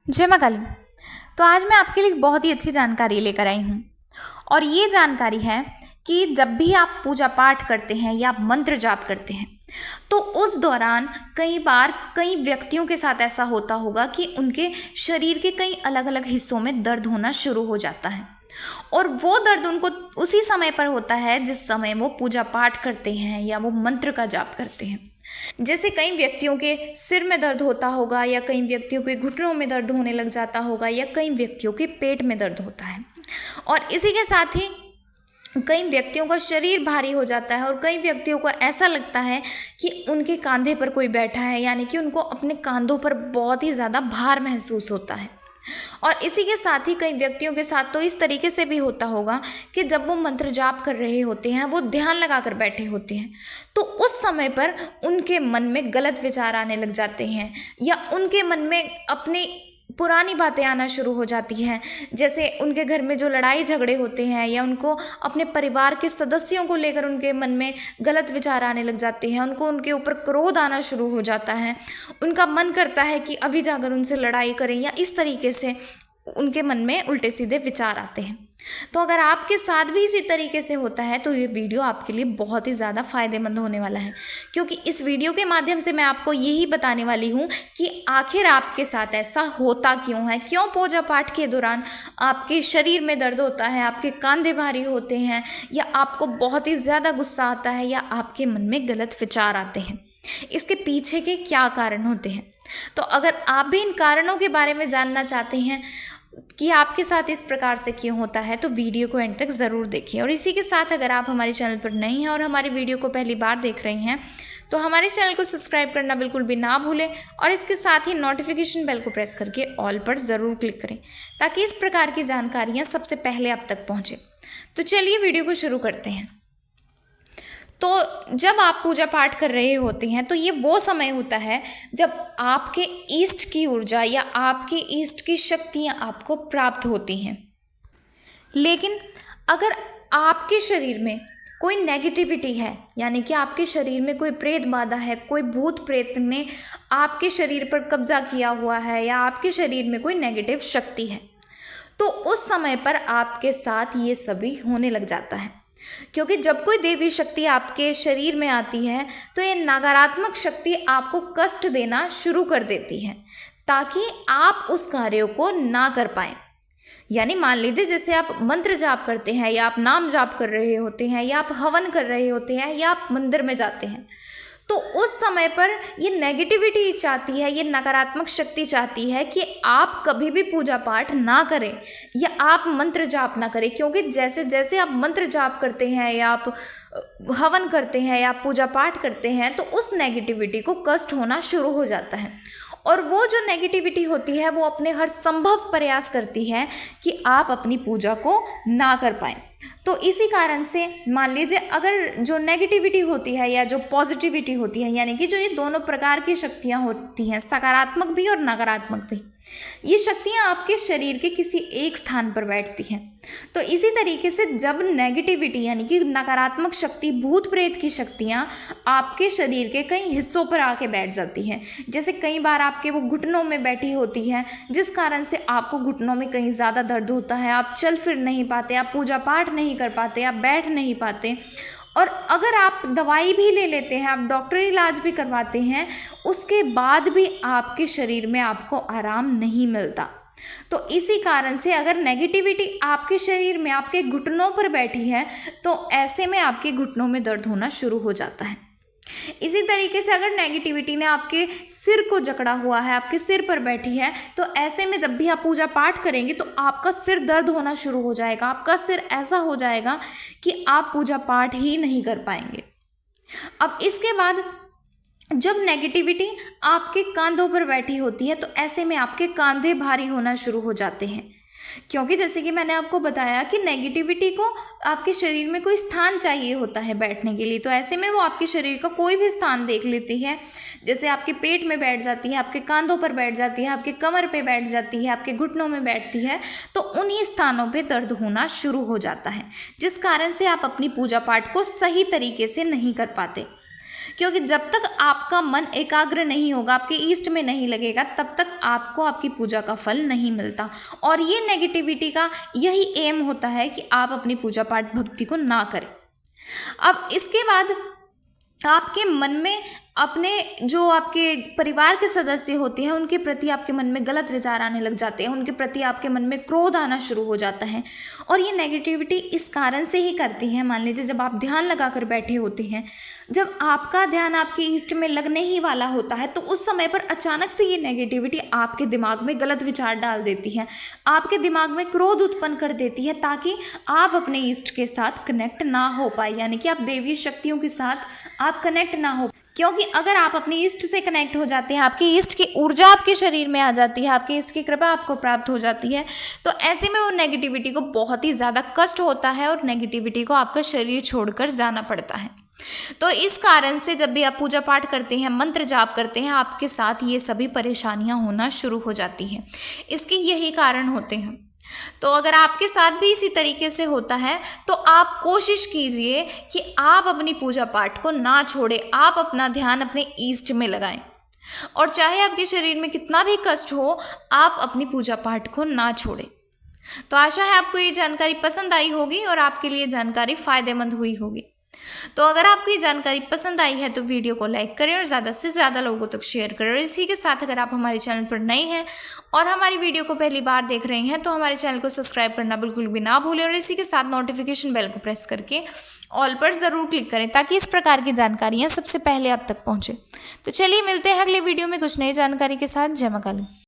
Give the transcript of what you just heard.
जय माँ काली। तो आज मैं आपके लिए बहुत ही अच्छी जानकारी लेकर आई हूँ और ये जानकारी है कि जब भी आप पूजा पाठ करते हैं या आप मंत्र जाप करते हैं तो उस दौरान कई बार कई व्यक्तियों के साथ ऐसा होता होगा कि उनके शरीर के कई अलग अलग हिस्सों में दर्द होना शुरू हो जाता है और वो दर्द उनको उसी समय पर होता है जिस समय वो पूजा पाठ करते हैं या वो मंत्र का जाप करते हैं। जैसे कई व्यक्तियों के सिर में दर्द होता होगा या कई व्यक्तियों के घुटनों में दर्द होने लग जाता होगा या कई व्यक्तियों के पेट में दर्द होता है और इसी के साथ ही कई व्यक्तियों का शरीर भारी हो जाता है और कई व्यक्तियों को ऐसा लगता है कि उनके कंधे पर कोई बैठा है, यानी कि उनको अपने कंधों पर बहुत ही ज़्यादा भार महसूस होता है। और इसी के साथ ही कई व्यक्तियों के साथ तो इस तरीके से भी होता होगा कि जब वो मंत्र जाप कर रहे होते हैं, वो ध्यान लगाकर बैठे होते हैं, तो उस समय पर उनके मन में गलत विचार आने लग जाते हैं या उनके मन में अपनी पुरानी बातें आना शुरू हो जाती हैं। जैसे उनके घर में जो लड़ाई झगड़े होते हैं या उनको अपने परिवार के सदस्यों को लेकर उनके मन में गलत विचार आने लग जाते हैं, उनको उनके ऊपर क्रोध आना शुरू हो जाता है, उनका मन करता है कि अभी जाकर उनसे लड़ाई करें या इस तरीके से उनके मन में उल्टे सीधे विचार आते हैं। तो अगर आपके साथ भी इसी तरीके से होता है तो ये वीडियो आपके लिए बहुत ही ज़्यादा फ़ायदेमंद होने वाला है, क्योंकि इस वीडियो के माध्यम से मैं आपको यही बताने वाली हूँ कि आखिर आपके साथ ऐसा होता क्यों है, क्यों पूजा पाठ के दौरान आपके शरीर में दर्द होता है, आपके कंधे भारी होते हैं या आपको बहुत ही ज़्यादा गुस्सा आता है या आपके मन में गलत विचार आते हैं। इसके पीछे के क्या कारण होते हैं। तो अगर आप भी इन कारणों के बारे में जानना चाहते हैं कि आपके साथ इस प्रकार से क्यों होता है तो वीडियो को एंड तक ज़रूर देखिए। और इसी के साथ अगर आप हमारे चैनल पर नए हैं और हमारी वीडियो को पहली बार देख रहे हैं तो हमारे चैनल को सब्सक्राइब करना बिल्कुल भी ना भूलें और इसके साथ ही नोटिफिकेशन बेल को प्रेस करके ऑल पर ज़रूर क्लिक करें ताकि इस प्रकार की जानकारियाँ सबसे पहले आप तक पहुँचें। तो चलिए वीडियो को शुरू करते हैं। तो जब आप पूजा पाठ कर रहे होते हैं तो ये वो समय होता है जब आपके ईष्ट की ऊर्जा या आपके ईष्ट की शक्तियाँ आपको प्राप्त होती हैं। लेकिन अगर आपके शरीर में कोई नेगेटिविटी है, यानी कि आपके शरीर में कोई प्रेत बाधा है, कोई भूत प्रेत ने आपके शरीर पर कब्जा किया हुआ है या आपके शरीर में कोई नेगेटिव शक्ति है, तो उस समय पर आपके साथ ये सभी होने लग जाता है। क्योंकि जब कोई देवी शक्ति आपके शरीर में आती है तो ये नकारात्मक शक्ति आपको कष्ट देना शुरू कर देती है ताकि आप उस कार्यों को ना कर पाएं। यानी मान लीजिए जैसे आप मंत्र जाप करते हैं या आप नाम जाप कर रहे होते हैं या आप हवन कर रहे होते हैं या आप मंदिर में जाते हैं, तो उस समय पर ये नेगेटिविटी चाहती है, ये नकारात्मक शक्ति चाहती है कि आप कभी भी पूजा पाठ ना करें या आप मंत्र जाप ना करें। क्योंकि जैसे जैसे आप मंत्र जाप करते हैं या आप हवन करते हैं या आप पूजा पाठ करते हैं तो उस नेगेटिविटी को कष्ट होना शुरू हो जाता है और वो जो नेगेटिविटी होती है वो अपने हर संभव प्रयास करती है कि आप अपनी पूजा को ना कर पाएं। तो इसी कारण से मान लीजिए अगर जो नेगेटिविटी होती है या जो पॉजिटिविटी होती है, यानी कि जो ये दोनों प्रकार की शक्तियाँ होती हैं, सकारात्मक भी और नकारात्मक भी, ये शक्तियाँ आपके शरीर के किसी एक स्थान पर बैठती हैं। तो इसी तरीके से जब नेगेटिविटी यानी कि नकारात्मक शक्ति, भूत प्रेत की शक्तियाँ आपके शरीर के कई हिस्सों पर आके बैठ जाती हैं, जैसे कई बार आपके वो घुटनों में बैठी होती है जिस कारण से आपको घुटनों में कहीं ज़्यादा दर्द होता है, आप चल फिर नहीं पाते, आप पूजा पाठ नहीं कर पाते, आप बैठ नहीं पाते, और अगर आप दवाई भी ले लेते हैं, आप डॉक्टरी इलाज भी करवाते हैं, उसके बाद भी आपके शरीर में आपको आराम नहीं मिलता। तो इसी कारण से अगर नेगेटिविटी आपके शरीर में आपके घुटनों पर बैठी है तो ऐसे में आपके घुटनों में दर्द होना शुरू हो जाता है। इसी तरीके से अगर नेगेटिविटी ने आपके सिर को जकड़ा हुआ है, आपके सिर पर बैठी है, तो ऐसे में जब भी आप पूजा पाठ करेंगे तो आपका सिर दर्द होना शुरू हो जाएगा, आपका सिर ऐसा हो जाएगा कि आप पूजा पाठ ही नहीं कर पाएंगे। अब इसके बाद जब नेगेटिविटी आपके कंधों पर बैठी होती है तो ऐसे में आपके कंधे भारी होना शुरू हो जाते हैं, क्योंकि जैसे कि मैंने आपको बताया कि नेगेटिविटी को आपके शरीर में कोई स्थान चाहिए होता है बैठने के लिए, तो ऐसे में वो आपके शरीर का कोई भी स्थान देख लेती है। जैसे आपके पेट में बैठ जाती है, आपके कंधों पर बैठ जाती है, आपके कमर पे बैठ जाती है, आपके घुटनों में बैठती है, तो उन्हीं स्थानों पे दर्द होना शुरू हो जाता है, जिस कारण से आप अपनी पूजा पाठ को सही तरीके से नहीं कर पाते। क्योंकि जब तक आपका मन एकाग्र नहीं होगा, आपके ईष्ट में नहीं लगेगा, तब तक आपको आपकी पूजा का फल नहीं मिलता। और ये नेगेटिविटी का यही एम होता है कि आप अपनी पूजा पाठ भक्ति को ना करें। अब इसके बाद आपके मन में अपने जो आपके परिवार के सदस्य होते हैं उनके प्रति आपके मन में गलत विचार आने लग जाते हैं, उनके प्रति आपके मन में क्रोध आना शुरू हो जाता है। और ये नेगेटिविटी इस कारण से ही करती है, मान लीजिए जब आप ध्यान लगा कर बैठे होते हैं, जब आपका ध्यान आपके ईष्ट में लगने ही वाला होता है, तो उस समय पर अचानक से ये नेगेटिविटी आपके दिमाग में गलत विचार डाल देती है, आपके दिमाग में क्रोध उत्पन्न कर देती है, ताकि आप अपने ईष्ट के साथ कनेक्ट ना हो पाए, यानी कि आप देवी शक्तियों के साथ आप कनेक्ट ना हो। क्योंकि अगर आप अपने ईष्ट से कनेक्ट हो जाते हैं, आपकी ईष्ट की ऊर्जा आपके शरीर में आ जाती है, आपकी ईष्ट की कृपा आपको प्राप्त हो जाती है, तो ऐसे में वो नेगेटिविटी को बहुत ही ज़्यादा कष्ट होता है और नेगेटिविटी को आपका शरीर छोड़कर जाना पड़ता है। तो इस कारण से जब भी आप पूजा पाठ करते हैं, मंत्र जाप करते हैं, आपके साथ ये सभी परेशानियां होना शुरू हो जाती हैं। इसके यही कारण होते हैं। तो अगर आपके साथ भी इसी तरीके से होता है तो आप कोशिश कीजिए कि आप अपनी पूजा पाठ को ना छोड़ें, आप अपना ध्यान अपने ईष्ट में लगाएं। और चाहे आपके शरीर में कितना भी कष्ट हो, आप अपनी पूजा पाठ को ना छोड़ें। तो आशा है आपको ये जानकारी पसंद आई होगी और आपके लिए जानकारी फ़ायदेमंद हुई होगी। तो अगर आपको ये जानकारी पसंद आई है तो वीडियो को लाइक करें और ज़्यादा से ज़्यादा लोगों तक शेयर करें। और इसी के साथ अगर आप हमारे चैनल पर नए हैं और हमारी वीडियो को पहली बार देख रहे हैं तो हमारे चैनल को सब्सक्राइब करना बिल्कुल भी ना भूलें और इसी के साथ नोटिफिकेशन बेल को प्रेस करके ऑल पर ज़रूर क्लिक करें, ताकि इस प्रकार की जानकारियाँ सबसे पहले आप तक पहुँचे। तो चलिए मिलते हैं अगले वीडियो में कुछ नई जानकारी के साथ। जय मां काली।